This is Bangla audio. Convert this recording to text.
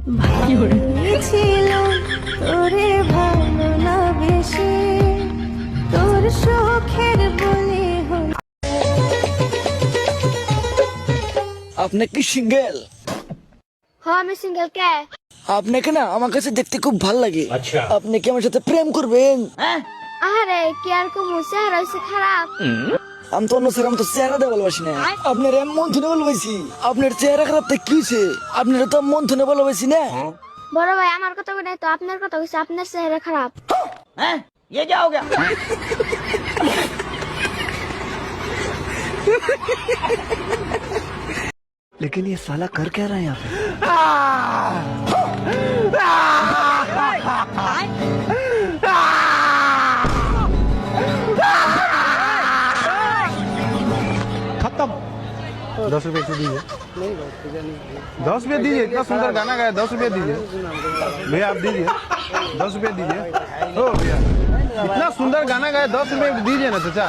ছিল তোরে ভালো না বেশি তোর শখের বলে হল। আপনি কি সিঙ্গেল? হ্যাঁ আমি সিঙ্গেল। কে? আপনাকে না আমার কাছে দেখতে খুব ভালো লাগে। আপনি কি আমার সাথে প্রেম করবেন? আরে কি আর কমু, চেহারা হইছে খারাপ। আমি তো অন্য স্যার, আমি তো চেহারা দিয়ে ভালোবাসি না। আপনার মন ধুনে ভালোবাসি। আপনার চেহারা খারাপ তো কি হয়েছে? আপনার তো মন ধুনে ভালোবাসি না। বড় ভাই আমার কথা বলে তো আপনার কথা কইছে, আপনার চেহারা খারাপ। ये क्या हो गया? लेकिन ये साला कर क्या रहा है यहाँ पे? खत्म। 10 रुपए से दीजिए। 10 रुपए दीजिए, इतना सुंदर गाना गाया, 10 रुपए दीजिए भैया, आप दीजिए 10 रुपए दीजिए। ओ भैया इतना सुंदर गाना गाया, 10 रुपए दीजिए ना चाचा।